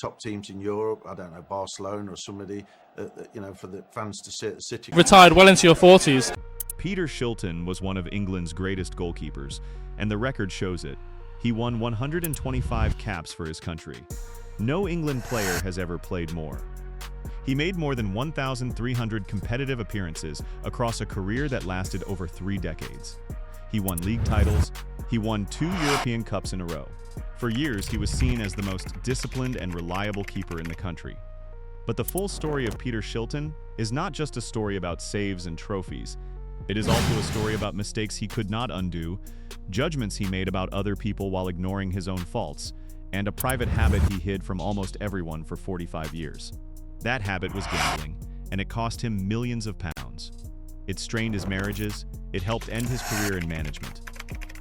top teams in Europe. I don't know, Barcelona or somebody, for the fans to see at the City. Retired well into your 40s. Peter Shilton was one of England's greatest goalkeepers, and the record shows it. He won 125 caps for his country. No England player has ever played more. He made more than 1,300 competitive appearances across a career that lasted over 3 decades. He won league titles. He won 2 European Cups in a row. For years, he was seen as the most disciplined and reliable keeper in the country. But the full story of Peter Shilton is not just a story about saves and trophies. It is also a story about mistakes he could not undo, judgments he made about other people while ignoring his own faults, and a private habit he hid from almost everyone for 45 years. That habit was gambling, and it cost him millions of pounds. It strained his marriages. It helped end his career in management.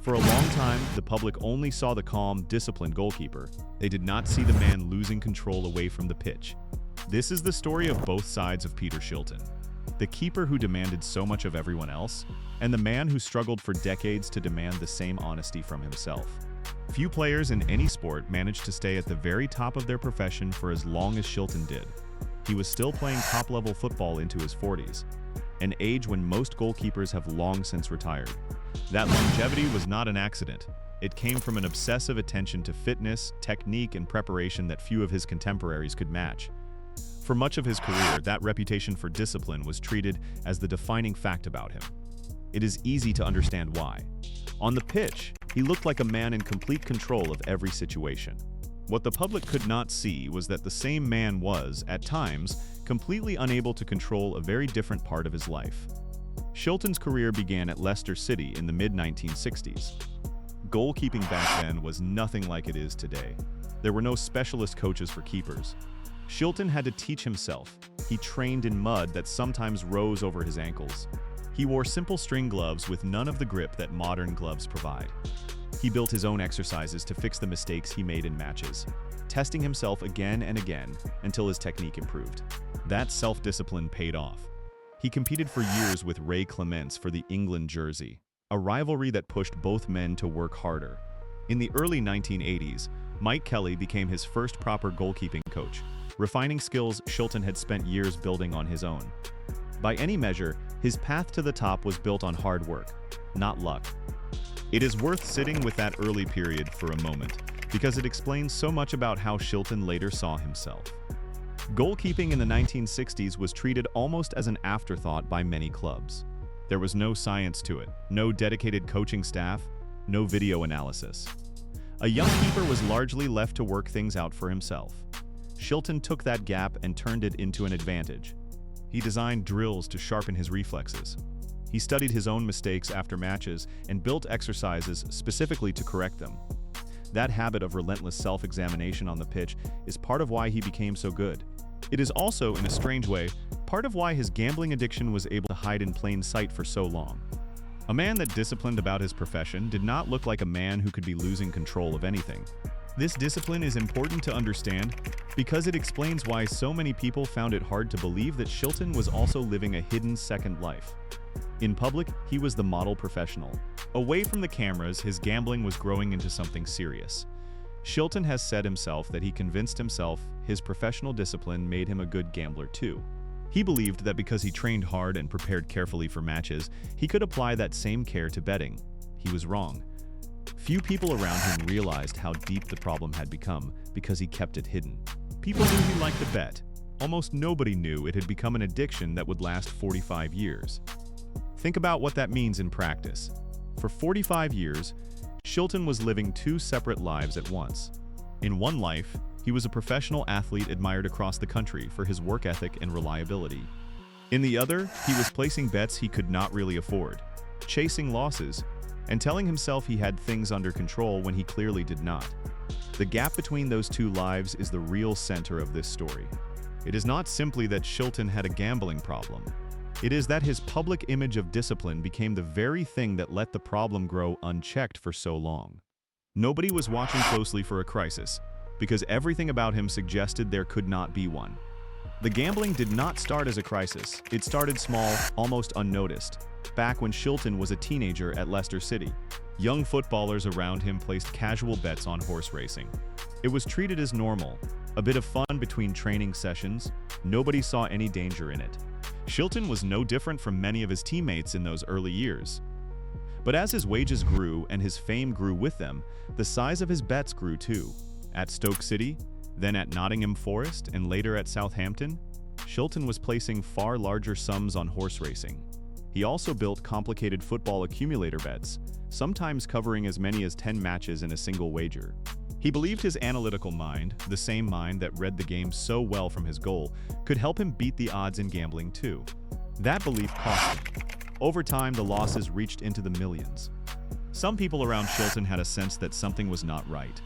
For a long time, the public only saw the calm, disciplined goalkeeper. They did not see the man losing control away from the pitch. This is the story of both sides of Peter Shilton. The keeper who demanded so much of everyone else, and the man who struggled for decades to demand the same honesty from himself. Few players in any sport managed to stay at the very top of their profession for as long as Shilton did. He was still playing top-level football into his 40s, an age when most goalkeepers have long since retired. That longevity was not an accident. It came from an obsessive attention to fitness, technique, and preparation that few of his contemporaries could match. For much of his career, that reputation for discipline was treated as the defining fact about him. It is easy to understand why. On the pitch, he looked like a man in complete control of every situation. What the public could not see was that the same man was, at times, completely unable to control a very different part of his life. Shilton's career began at Leicester City in the mid-1960s. Goalkeeping back then was nothing like it is today. There were no specialist coaches for keepers. Shilton had to teach himself. He trained in mud that sometimes rose over his ankles. He wore simple string gloves with none of the grip that modern gloves provide. He built his own exercises to fix the mistakes he made in matches, testing himself again and again until his technique improved. That self-discipline paid off. He competed for years with Ray Clements for the England jersey, a rivalry that pushed both men to work harder. In the early 1980s, Mike Kelly became his first proper goalkeeping coach, refining skills Shilton had spent years building on his own. By any measure, his path to the top was built on hard work, not luck. It is worth sitting with that early period for a moment, because it explains so much about how Shilton later saw himself. Goalkeeping in the 1960s was treated almost as an afterthought by many clubs. There was no science to it, no dedicated coaching staff, no video analysis. A young keeper was largely left to work things out for himself. Shilton took that gap and turned it into an advantage. He designed drills to sharpen his reflexes. He studied his own mistakes after matches and built exercises specifically to correct them. That habit of relentless self-examination on the pitch is part of why he became so good. It is also, in a strange way, part of why his gambling addiction was able to hide in plain sight for so long. A man that disciplined about his profession did not look like a man who could be losing control of anything. This discipline is important to understand because it explains why so many people found it hard to believe that Shilton was also living a hidden second life. In public, he was the model professional. Away from the cameras, his gambling was growing into something serious. Shilton has said himself that he convinced himself his professional discipline made him a good gambler too. He believed that because he trained hard and prepared carefully for matches, he could apply that same care to betting. He was wrong. Few people around him realized how deep the problem had become because he kept it hidden. People knew he liked to bet. Almost nobody knew it had become an addiction that would last 45 years. Think about what that means in practice. For 45 years, Shilton was living 2 separate lives at once. In one life, he was a professional athlete admired across the country for his work ethic and reliability. In the other, he was placing bets he could not really afford, chasing losses, and telling himself he had things under control when he clearly did not. The gap between those 2 lives is the real center of this story. It is not simply that Shilton had a gambling problem. It is that his public image of discipline became the very thing that let the problem grow unchecked for so long. Nobody was watching closely for a crisis, because everything about him suggested there could not be one. The gambling did not start as a crisis. It started small, almost unnoticed, back when Shilton was a teenager at Leicester City. Young footballers around him placed casual bets on horse racing. It was treated as normal, a bit of fun between training sessions. Nobody saw any danger in it. Shilton was no different from many of his teammates in those early years. But as his wages grew and his fame grew with them, the size of his bets grew too. At Stoke City, then at Nottingham Forest, and later at Southampton, Shilton was placing far larger sums on horse racing. He also built complicated football accumulator bets, sometimes covering as many as 10 matches in a single wager. He believed his analytical mind, the same mind that read the game so well from his goal, could help him beat the odds in gambling too. That belief cost him. Over time, the losses reached into the millions. Some people around Shilton had a sense that something was not right.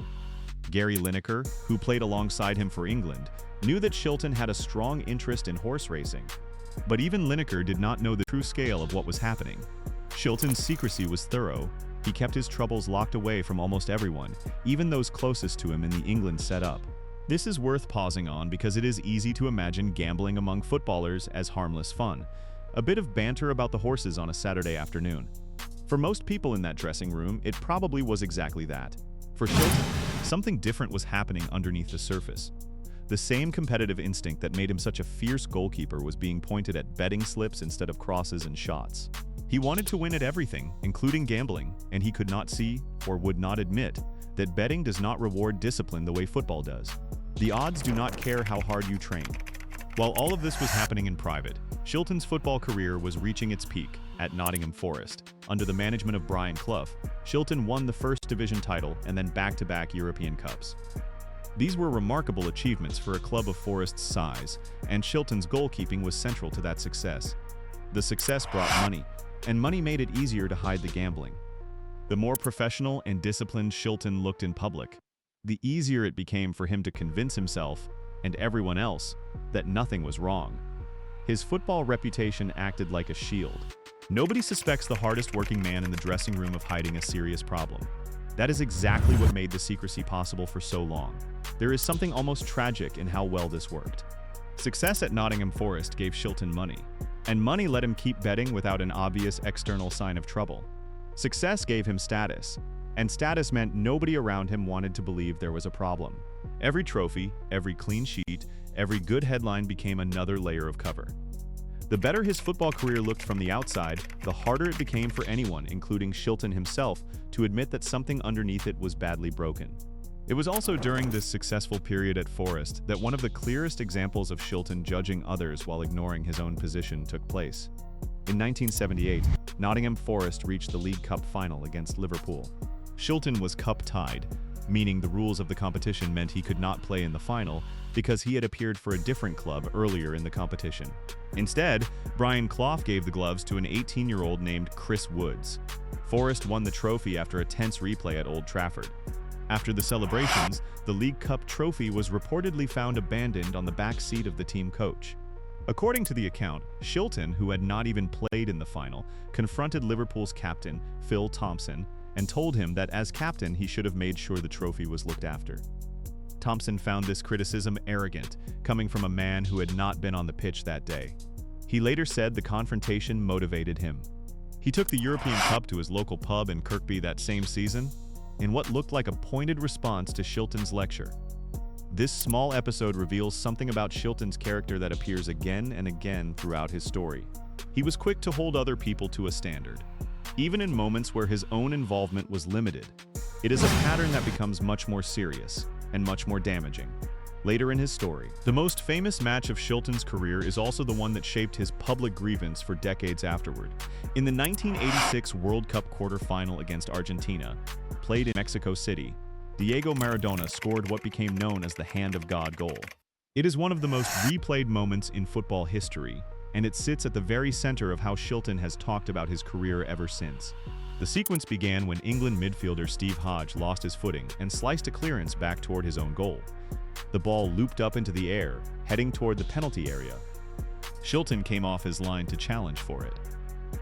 Gary Lineker, who played alongside him for England, knew that Shilton had a strong interest in horse racing. But even Lineker did not know the true scale of what was happening. Shilton's secrecy was thorough. He kept his troubles locked away from almost everyone, even those closest to him in the England setup. This is worth pausing on because it is easy to imagine gambling among footballers as harmless fun, a bit of banter about the horses on a Saturday afternoon. For most people in that dressing room, it probably was exactly that. For Shilton, something different was happening underneath the surface. The same competitive instinct that made him such a fierce goalkeeper was being pointed at betting slips instead of crosses and shots. He wanted to win at everything, including gambling, and he could not see, or would not admit, that betting does not reward discipline the way football does. The odds do not care how hard you train. While all of this was happening in private, Shilton's football career was reaching its peak at Nottingham Forest. Under the management of Brian Clough, Shilton won the First Division title and then back-to-back European Cups. These were remarkable achievements for a club of Forest's size, and Shilton's goalkeeping was central to that success. The success brought money, and money made it easier to hide the gambling. The more professional and disciplined Shilton looked in public, the easier it became for him to convince himself, and everyone else, that nothing was wrong. His football reputation acted like a shield. Nobody suspects the hardest working man in the dressing room of hiding a serious problem. That is exactly what made the secrecy possible for so long. There is something almost tragic in how well this worked. Success at Nottingham Forest gave Shilton money, and money let him keep betting without an obvious external sign of trouble. Success gave him status, and status meant nobody around him wanted to believe there was a problem. Every trophy, every clean sheet, every good headline became another layer of cover. The better his football career looked from the outside, the harder it became for anyone, including Shilton himself, to admit that something underneath it was badly broken. It was also during this successful period at Forest that one of the clearest examples of Shilton judging others while ignoring his own position took place. In 1978, Nottingham Forest reached the League Cup final against Liverpool. Shilton was cup-tied, meaning the rules of the competition meant he could not play in the final because he had appeared for a different club earlier in the competition. Instead, Brian Clough gave the gloves to an 18-year-old named Chris Woods. Forest won the trophy after a tense replay at Old Trafford. After the celebrations, the League Cup trophy was reportedly found abandoned on the back seat of the team coach. According to the account, Shilton, who had not even played in the final, confronted Liverpool's captain, Phil Thompson, and told him that as captain he should have made sure the trophy was looked after. Thompson found this criticism arrogant, coming from a man who had not been on the pitch that day. He later said the confrontation motivated him. He took the European Cup to his local pub in Kirkby that same season, in what looked like a pointed response to Shilton's lecture. This small episode reveals something about Shilton's character that appears again and again throughout his story. He was quick to hold other people to a standard, even in moments where his own involvement was limited. It is a pattern that becomes much more serious and much more damaging later in his story. The most famous match of Shilton's career is also the one that shaped his public grievance for decades afterward. In the 1986 World Cup quarter-final against Argentina, played in Mexico City, Diego Maradona scored what became known as the Hand of God goal. It is one of the most replayed moments in football history, and it sits at the very center of how Shilton has talked about his career ever since. The sequence began when England midfielder Steve Hodge lost his footing and sliced a clearance back toward his own goal. The ball looped up into the air, heading toward the penalty area. Shilton came off his line to challenge for it.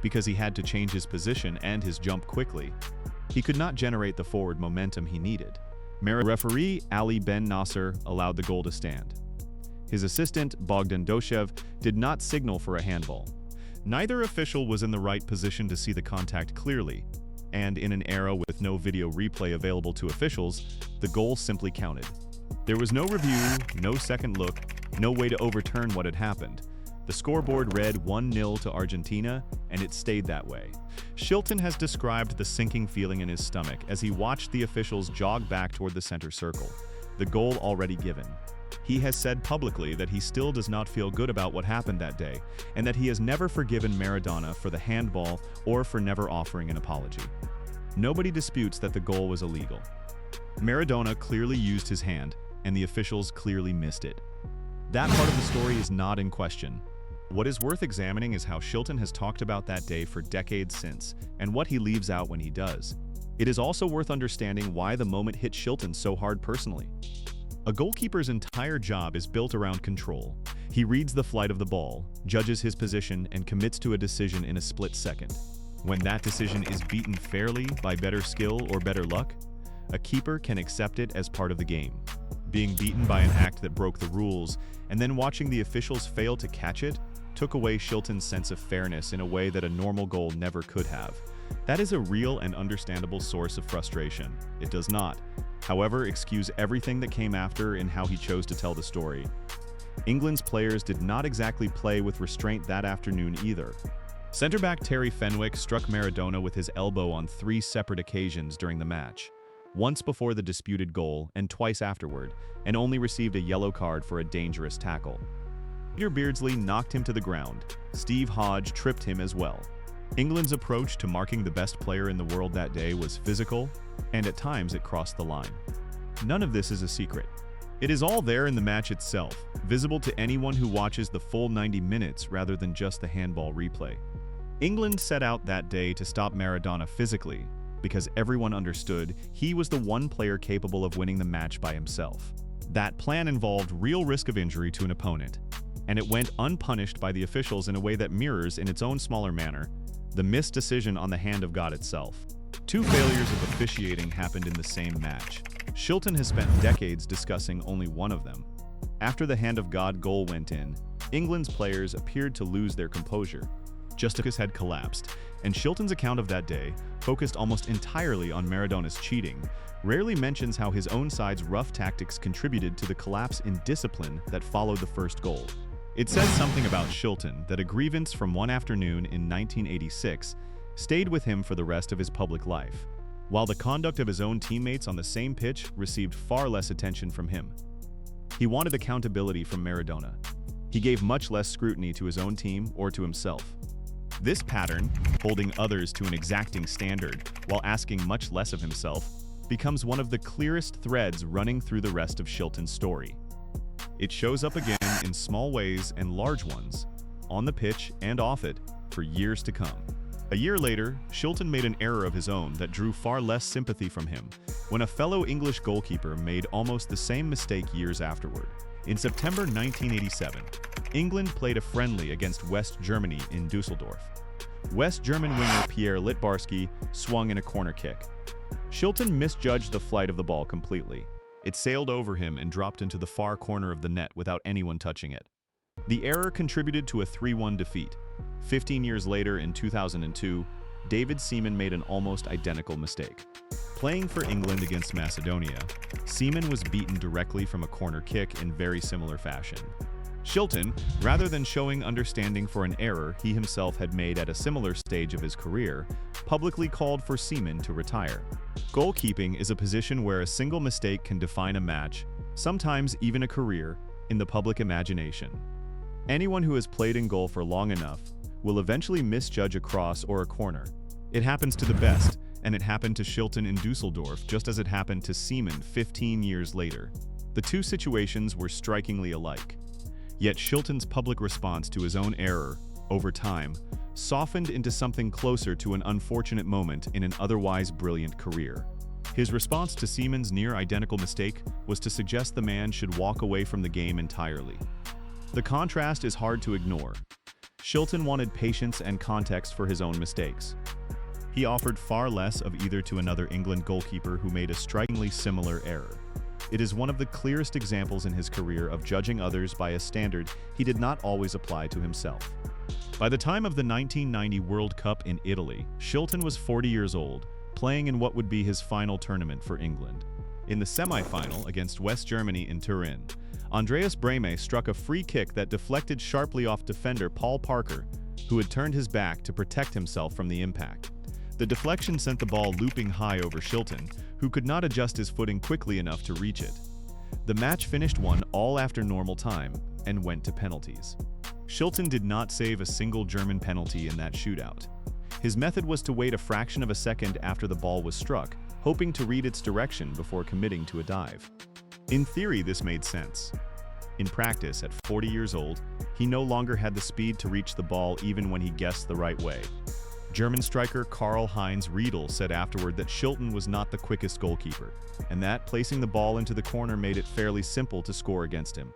Because he had to change his position and his jump quickly, he could not generate the forward momentum he needed. Referee Ali Ben Nasser allowed the goal to stand. His assistant, Bogdan Doshev, did not signal for a handball. Neither official was in the right position to see the contact clearly, and in an era with no video replay available to officials, the goal simply counted. There was no review, no second look, no way to overturn what had happened. The scoreboard read 1-0 to Argentina, and it stayed that way. Shilton has described the sinking feeling in his stomach as he watched the officials jog back toward the center circle, the goal already given. He has said publicly that he still does not feel good about what happened that day, and that he has never forgiven Maradona for the handball or for never offering an apology. Nobody disputes that the goal was illegal. Maradona clearly used his hand, and the officials clearly missed it. That part of the story is not in question. What is worth examining is how Shilton has talked about that day for decades since, and what he leaves out when he does. It is also worth understanding why the moment hit Shilton so hard personally. A goalkeeper's entire job is built around control. He reads the flight of the ball, judges his position, and commits to a decision in a split second. When that decision is beaten fairly by better skill or better luck, a keeper can accept it as part of the game. Being beaten by an act that broke the rules, and then watching the officials fail to catch it, took away Shilton's sense of fairness in a way that a normal goal never could have. That is a real and understandable source of frustration. It does not, however, excuse everything that came after in how he chose to tell the story. England's players did not exactly play with restraint that afternoon either. Centre-back Terry Fenwick struck Maradona with his elbow on 3 separate occasions during the match. Once before the disputed goal and twice afterward, and only received a yellow card for a dangerous tackle. Peter Beardsley knocked him to the ground. Steve Hodge tripped him as well. England's approach to marking the best player in the world that day was physical, and at times it crossed the line. None of this is a secret. It is all there in the match itself, visible to anyone who watches the full 90 minutes rather than just the handball replay. England set out that day to stop Maradona physically, because everyone understood he was the one player capable of winning the match by himself. That plan involved real risk of injury to an opponent, and it went unpunished by the officials in a way that mirrors, in its own smaller manner, the missed decision on the hand of God itself. 2 failures of officiating happened in the same match. Shilton has spent decades discussing only one of them. After the hand of God goal went in, England's players appeared to lose their composure. Justice had collapsed, and Shilton's account of that day, focused almost entirely on Maradona's cheating, rarely mentions how his own side's rough tactics contributed to the collapse in discipline that followed the first goal. It says something about Shilton that a grievance from one afternoon in 1986 stayed with him for the rest of his public life, while the conduct of his own teammates on the same pitch received far less attention from him. He wanted accountability from Maradona. He gave much less scrutiny to his own team or to himself. This pattern, holding others to an exacting standard while asking much less of himself, becomes one of the clearest threads running through the rest of Shilton's story. It shows up again in small ways and large ones, on the pitch and off it, for years to come. A year later, Shilton made an error of his own that drew far less sympathy from him, when a fellow English goalkeeper made almost the same mistake years afterward. In September 1987, England played a friendly against West Germany in Dusseldorf. West German winger Pierre Litbarski swung in a corner kick. Shilton misjudged the flight of the ball completely. It sailed over him and dropped into the far corner of the net without anyone touching it. The error contributed to a 3-1 defeat. 15 years later, in 2002, David Seaman made an almost identical mistake. Playing for England against Macedonia, Seaman was beaten directly from a corner kick in very similar fashion. Shilton, rather than showing understanding for an error he himself had made at a similar stage of his career, publicly called for Seaman to retire. Goalkeeping is a position where a single mistake can define a match, sometimes even a career, in the public imagination. Anyone who has played in goal for long enough will eventually misjudge a cross or a corner. It happens to the best, and it happened to Shilton in Dusseldorf just as it happened to Seaman 15 years later. The two situations were strikingly alike. Yet Shilton's public response to his own error, over time, softened into something closer to an unfortunate moment in an otherwise brilliant career. His response to Seaman's near-identical mistake was to suggest the man should walk away from the game entirely. The contrast is hard to ignore. Shilton wanted patience and context for his own mistakes. He offered far less of either to another England goalkeeper who made a strikingly similar error. It is one of the clearest examples in his career of judging others by a standard he did not always apply to himself. By the time of the 1990 World Cup in Italy, Shilton was 40 years old, playing in what would be his final tournament for England. In the semi-final against West Germany in Turin, Andreas Brehme struck a free kick that deflected sharply off defender Paul Parker, who had turned his back to protect himself from the impact. The deflection sent the ball looping high over Shilton, who could not adjust his footing quickly enough to reach it. The match finished 1-1 after normal time and went to penalties. Shilton did not save a single German penalty in that shootout. His method was to wait a fraction of a second after the ball was struck, hoping to read its direction before committing to a dive. In theory, this made sense. In practice, at 40 years old, he no longer had the speed to reach the ball even when he guessed the right way. German striker Karl-Heinz Riedel said afterward that Shilton was not the quickest goalkeeper, and that placing the ball into the corner made it fairly simple to score against him.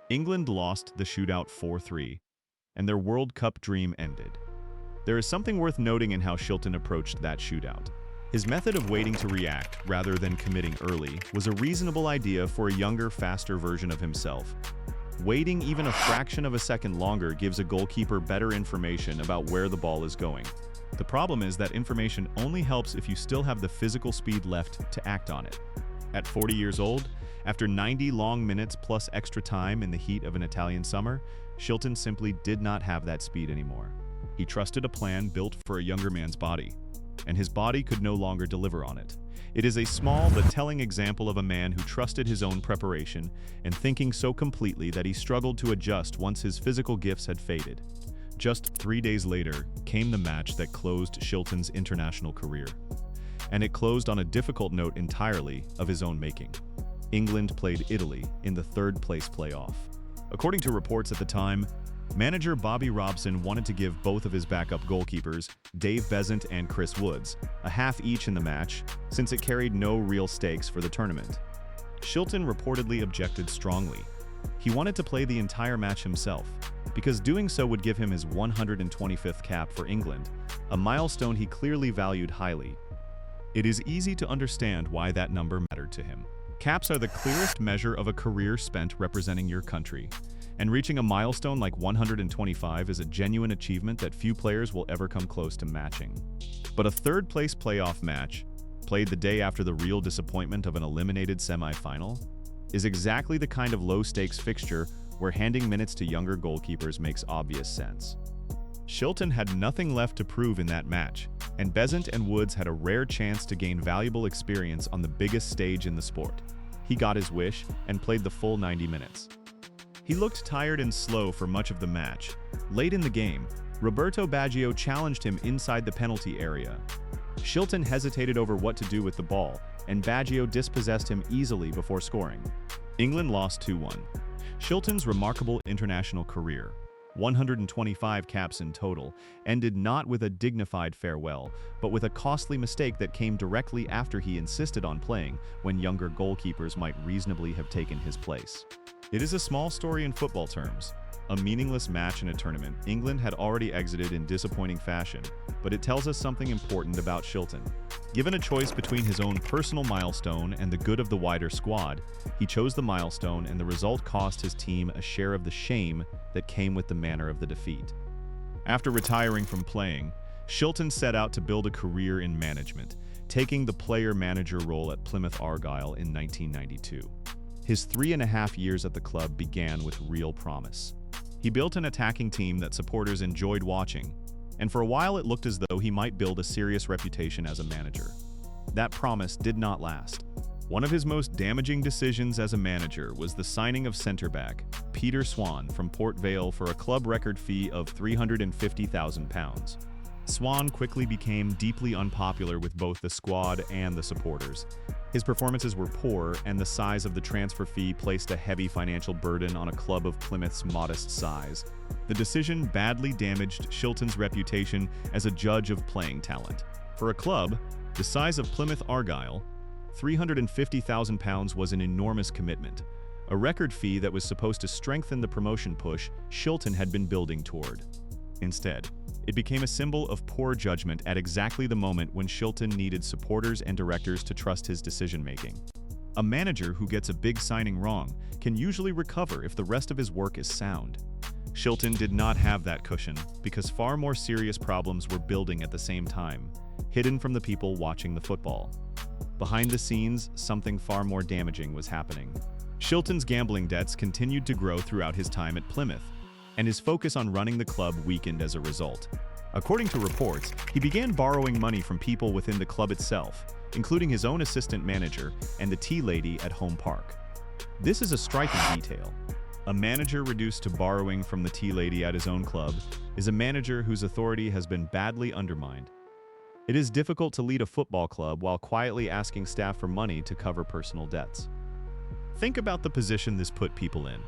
England lost the shootout 4-3, and their World Cup dream ended. There is something worth noting in how Shilton approached that shootout. His method of waiting to react rather than committing early was a reasonable idea for a younger, faster version of himself. Waiting even a fraction of a second longer gives a goalkeeper better information about where the ball is going. The problem is that information only helps if you still have the physical speed left to act on it. At 40 years old, after 90 long minutes plus extra time in the heat of an Italian summer, Shilton simply did not have that speed anymore. He trusted a plan built for a younger man's body, and his body could no longer deliver on it. It is a small but telling example of a man who trusted his own preparation and thinking so completely that he struggled to adjust once his physical gifts had faded. Just 3 days later came the match that closed Shilton's international career. And it closed on a difficult note entirely of his own making. England played Italy in the third-place playoff. According to reports at the time, manager Bobby Robson wanted to give both of his backup goalkeepers, Dave Beasant and Chris Woods, a half each in the match, since it carried no real stakes for the tournament. Shilton reportedly objected strongly. He wanted to play the entire match himself, because doing so would give him his 125th cap for England, a milestone he clearly valued highly. It is easy to understand why that number mattered to him. Caps are the clearest measure of a career spent representing your country, and reaching a milestone like 125 is a genuine achievement that few players will ever come close to matching. But a third-place playoff match, played the day after the real disappointment of an eliminated semi-final, is exactly the kind of low-stakes fixture where handing minutes to younger goalkeepers makes obvious sense. Shilton had nothing left to prove in that match, and Beasant and Woods had a rare chance to gain valuable experience on the biggest stage in the sport. He got his wish and played the full 90 minutes. He looked tired and slow for much of the match. Late in the game, Roberto Baggio challenged him inside the penalty area. Shilton hesitated over what to do with the ball, and Baggio dispossessed him easily before scoring. England lost 2-1. Shilton's remarkable international career, 125 caps in total, ended not with a dignified farewell, but with a costly mistake that came directly after he insisted on playing when younger goalkeepers might reasonably have taken his place. It is a small story in football terms. A meaningless match in a tournament England had already exited in disappointing fashion, but it tells us something important about Shilton. Given a choice between his own personal milestone and the good of the wider squad, he chose the milestone, and the result cost his team a share of the shame that came with the manner of the defeat. After retiring from playing, Shilton set out to build a career in management, taking the player-manager role at Plymouth Argyle in 1992. His 3.5 years at the club began with real promise. He built an attacking team that supporters enjoyed watching, and for a while it looked as though he might build a serious reputation as a manager. That promise did not last. One of his most damaging decisions as a manager was the signing of centre-back Peter Swan from Port Vale for a club record fee of £350,000. Swan quickly became deeply unpopular with both the squad and the supporters. His performances were poor, and the size of the transfer fee placed a heavy financial burden on a club of Plymouth's modest size. The decision badly damaged Shilton's reputation as a judge of playing talent. For a club the size of Plymouth Argyle, £350,000 was an enormous commitment, a record fee that was supposed to strengthen the promotion push Shilton had been building toward. Instead, it became a symbol of poor judgment at exactly the moment when Shilton needed supporters and directors to trust his decision-making. A manager who gets a big signing wrong can usually recover if the rest of his work is sound. Shilton did not have that cushion because far more serious problems were building at the same time. hidden from the people watching the football. Behind the scenes, something far more damaging was happening. Shilton's gambling debts continued to grow throughout his time at Plymouth, and his focus on running the club weakened as a result. According to reports, he began borrowing money from people within the club itself, including his own assistant manager and the tea lady at Home Park. This is a striking detail. A manager reduced to borrowing from the tea lady at his own club is a manager whose authority has been badly undermined. It is difficult to lead a football club while quietly asking staff for money to cover personal debts. Think about the position this put people in.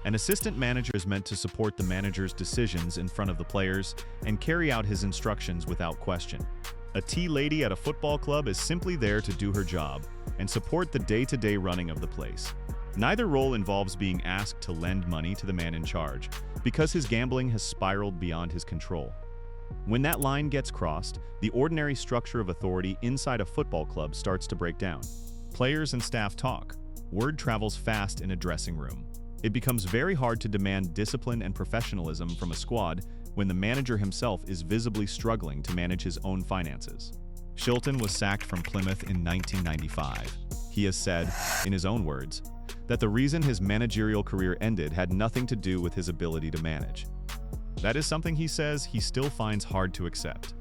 An assistant manager is meant to support the manager's decisions in front of the players and carry out his instructions without question. A tea lady at a football club is simply there to do her job and support the day-to-day running of the place. Neither role involves being asked to lend money to the man in charge, because his gambling has spiraled beyond his control. When that line gets crossed, the ordinary structure of authority inside a football club starts to break down. Players and staff talk. Word travels fast in a dressing room. It becomes very hard to demand discipline and professionalism from a squad when the manager himself is visibly struggling to manage his own finances. Shilton was sacked from Plymouth in 1995. He has said, in his own words, that the reason his managerial career ended had nothing to do with his ability to manage. That is something he says he still finds hard to accept.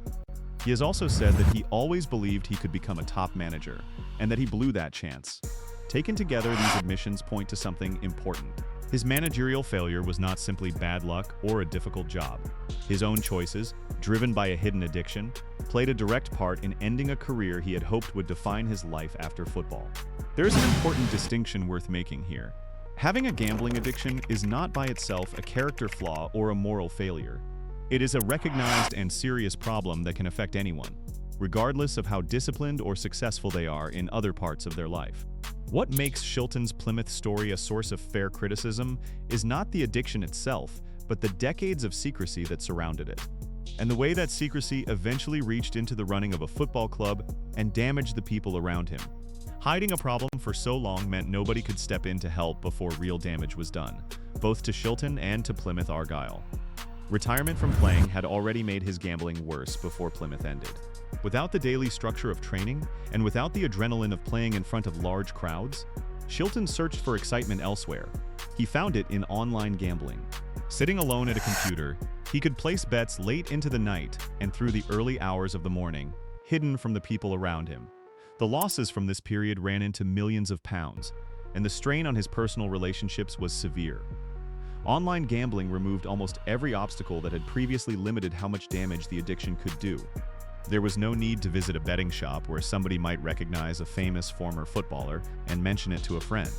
He has also said that he always believed he could become a top manager, and that he blew that chance. Taken together, these admissions point to something important. His managerial failure was not simply bad luck or a difficult job. His own choices, driven by a hidden addiction, played a direct part in ending a career he had hoped would define his life after football. There is an important distinction worth making here. Having a gambling addiction is not by itself a character flaw or a moral failure. It is a recognized and serious problem that can affect anyone, regardless of how disciplined or successful they are in other parts of their life. What makes Shilton's Plymouth story a source of fair criticism is not the addiction itself, but the decades of secrecy that surrounded it, and the way that secrecy eventually reached into the running of a football club and damaged the people around him. Hiding a problem for so long meant nobody could step in to help before real damage was done, both to Shilton and to Plymouth Argyle. Retirement from playing had already made his gambling worse before Plymouth ended. Without the daily structure of training, and without the adrenaline of playing in front of large crowds, Shilton searched for excitement elsewhere. He found it in online gambling. Sitting alone at a computer, he could place bets late into the night and through the early hours of the morning, hidden from the people around him. The losses from this period ran into millions of pounds, and the strain on his personal relationships was severe. Online gambling removed almost every obstacle that had previously limited how much damage the addiction could do. There was no need to visit a betting shop where somebody might recognize a famous former footballer and mention it to a friend.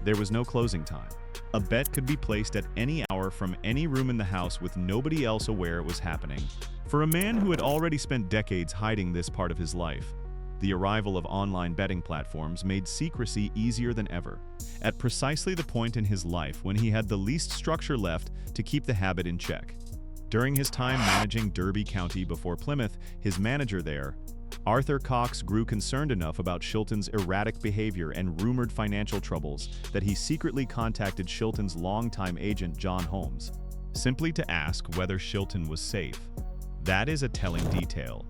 There was no closing time. A bet could be placed at any hour from any room in the house with nobody else aware it was happening. For a man who had already spent decades hiding this part of his life, the arrival of online betting platforms made secrecy easier than ever, at precisely the point in his life when he had the least structure left to keep the habit in check. During his time managing Derby County before Plymouth, his manager there, Arthur Cox, grew concerned enough about Shilton's erratic behavior and rumored financial troubles that he secretly contacted Shilton's longtime agent John Holmes, simply to ask whether Shilton was safe. That is a telling detail.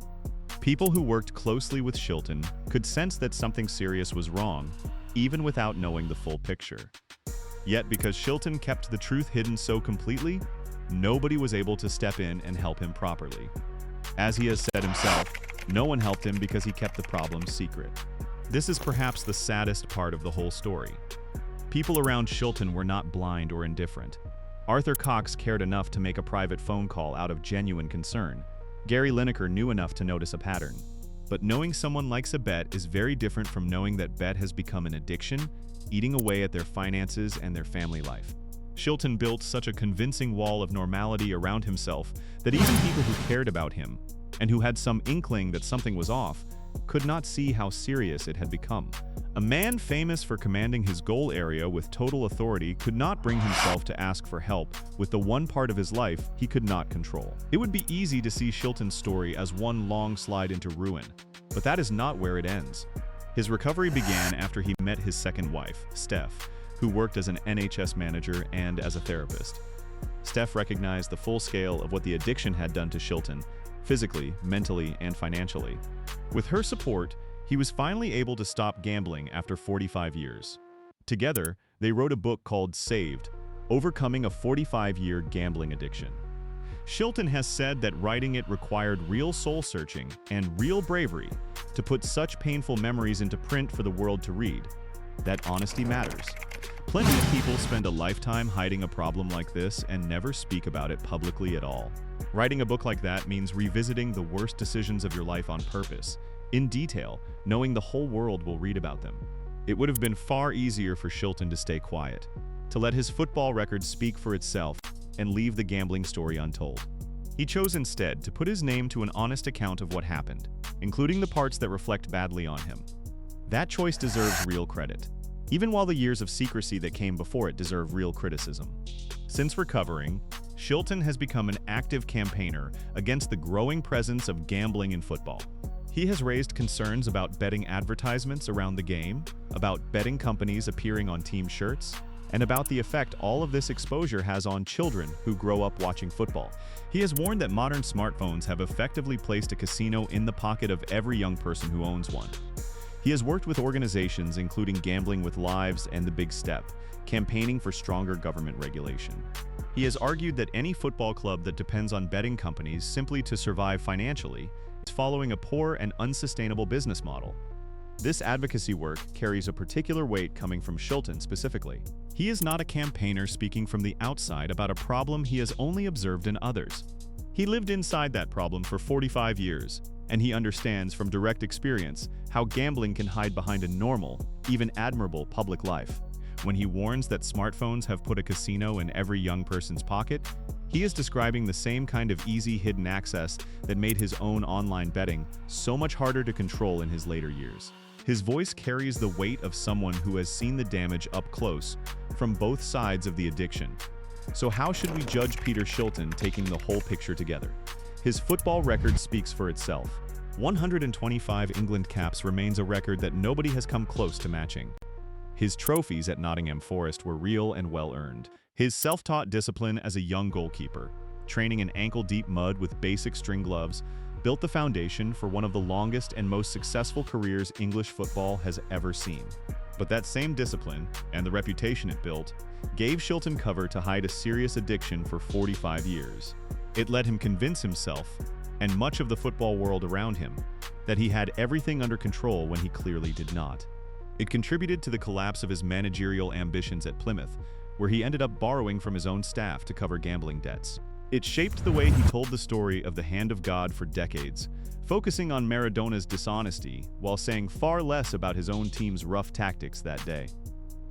People who worked closely with Shilton could sense that something serious was wrong, even without knowing the full picture. Yet because Shilton kept the truth hidden so completely, nobody was able to step in and help him properly. As he has said himself, no one helped him because he kept the problem secret. This is perhaps the saddest part of the whole story. People around Shilton were not blind or indifferent. Arthur Cox cared enough to make a private phone call out of genuine concern. Gary Lineker knew enough to notice a pattern. But knowing someone likes a bet is very different from knowing that bet has become an addiction, eating away at their finances and their family life. Shilton built such a convincing wall of normality around himself that even people who cared about him, and who had some inkling that something was off, could not see how serious it had become. A man famous for commanding his goal area with total authority could not bring himself to ask for help with the one part of his life he could not control. It would be easy to see Shilton's story as one long slide into ruin, but that is not where it ends. His recovery began after he met his second wife, Steph, who worked as an NHS manager and as a therapist. Steph recognized the full scale of what the addiction had done to Shilton, physically, mentally, and financially. With her support, he was finally able to stop gambling after 45 years. Together, they wrote a book called Saved, Overcoming a 45-Year Gambling Addiction. Shilton has said that writing it required real soul-searching and real bravery to put such painful memories into print for the world to read. That honesty matters. Plenty of people spend a lifetime hiding a problem like this and never speak about it publicly at all. Writing a book like that means revisiting the worst decisions of your life on purpose, in detail, knowing the whole world will read about them. It would have been far easier for Shilton to stay quiet, to let his football record speak for itself and leave the gambling story untold. He chose instead to put his name to an honest account of what happened, including the parts that reflect badly on him. That choice deserves real credit, even while the years of secrecy that came before it deserve real criticism. Since recovering, Shilton has become an active campaigner against the growing presence of gambling in football. He has raised concerns about betting advertisements around the game, about betting companies appearing on team shirts, and about the effect all of this exposure has on children who grow up watching football. He has warned that modern smartphones have effectively placed a casino in the pocket of every young person who owns one. He has worked with organizations including Gambling with Lives and The Big Step, campaigning for stronger government regulation. He has argued that any football club that depends on betting companies simply to survive financially is following a poor and unsustainable business model. This advocacy work carries a particular weight coming from Shilton specifically. He is not a campaigner speaking from the outside about a problem he has only observed in others. He lived inside that problem for 45 years, and he understands from direct experience how gambling can hide behind a normal, even admirable public life. When he warns that smartphones have put a casino in every young person's pocket, he is describing the same kind of easy hidden access that made his own online betting so much harder to control in his later years. His voice carries the weight of someone who has seen the damage up close from both sides of the addiction. So how should we judge Peter Shilton taking the whole picture together? His football record speaks for itself. 125 England caps remains a record that nobody has come close to matching. His trophies at Nottingham Forest were real and well-earned. His self-taught discipline as a young goalkeeper, training in ankle-deep mud with basic string gloves, built the foundation for one of the longest and most successful careers English football has ever seen. But that same discipline, and the reputation it built, gave Shilton cover to hide a serious addiction for 45 years. It let him convince himself, and much of the football world around him, that he had everything under control when he clearly did not. It contributed to the collapse of his managerial ambitions at Plymouth, where he ended up borrowing from his own staff to cover gambling debts. It shaped the way he told the story of the hand of God for decades, focusing on Maradona's dishonesty while saying far less about his own team's rough tactics that day.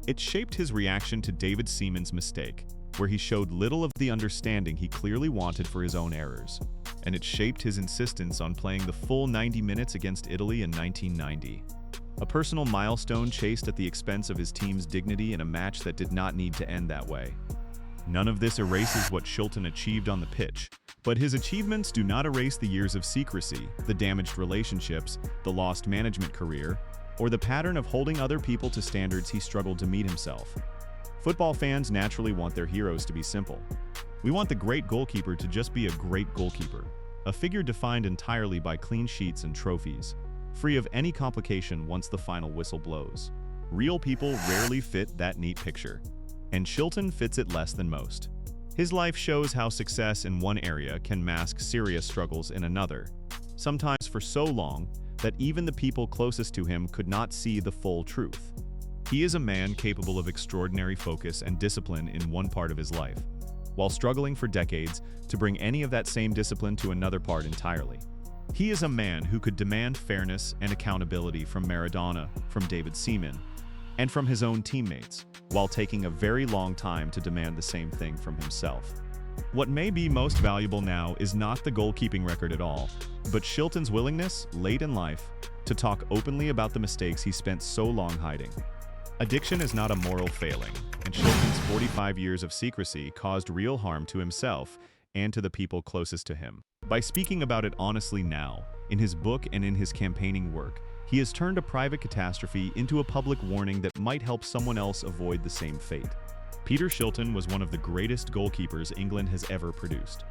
It shaped his reaction to David Seaman's mistake, where he showed little of the understanding he clearly wanted for his own errors. And it shaped his insistence on playing the full 90 minutes against Italy in 1990. A personal milestone chased at the expense of his team's dignity in a match that did not need to end that way. None of this erases what Shilton achieved on the pitch, but his achievements do not erase the years of secrecy, the damaged relationships, the lost management career, or the pattern of holding other people to standards he struggled to meet himself. Football fans naturally want their heroes to be simple. We want the great goalkeeper to just be a great goalkeeper, a figure defined entirely by clean sheets and trophies, free of any complication once the final whistle blows. Real people rarely fit that neat picture, and Shilton fits it less than most. His life shows how success in one area can mask serious struggles in another, sometimes for so long that even the people closest to him could not see the full truth. He is a man capable of extraordinary focus and discipline in one part of his life, while struggling for decades to bring any of that same discipline to another part entirely. He is a man who could demand fairness and accountability from Maradona, from David Seaman, and from his own teammates, while taking a very long time to demand the same thing from himself. What may be most valuable now is not the goalkeeping record at all, but Shilton's willingness, late in life, to talk openly about the mistakes he spent so long hiding. Addiction is not a moral failing, and Shilton's 45 years of secrecy caused real harm to himself and to the people closest to him. By speaking about it honestly now, in his book and in his campaigning work, he has turned a private catastrophe into a public warning that might help someone else avoid the same fate. Peter Shilton was one of the greatest goalkeepers England has ever produced.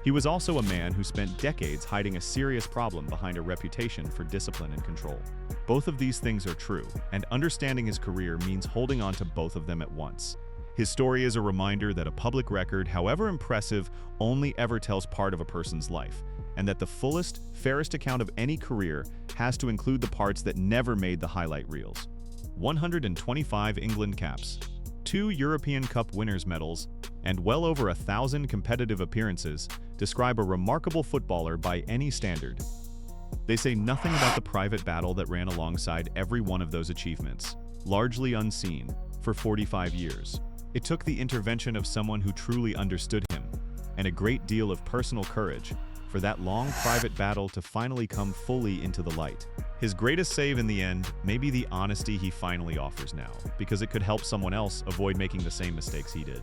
He was also a man who spent decades hiding a serious problem behind a reputation for discipline and control. Both of these things are true, and understanding his career means holding on to both of them at once. His story is a reminder that a public record, however impressive, only ever tells part of a person's life, and that the fullest, fairest account of any career has to include the parts that never made the highlight reels. 125 England caps, 2 European Cup winners' medals, and well over 1,000 competitive appearances describe a remarkable footballer by any standard. They say nothing about the private battle that ran alongside every one of those achievements, largely unseen, for 45 years. It took the intervention of someone who truly understood him, and a great deal of personal courage, for that long private battle to finally come fully into the light. His greatest save in the end may be the honesty he finally offers now, because it could help someone else avoid making the same mistakes he did.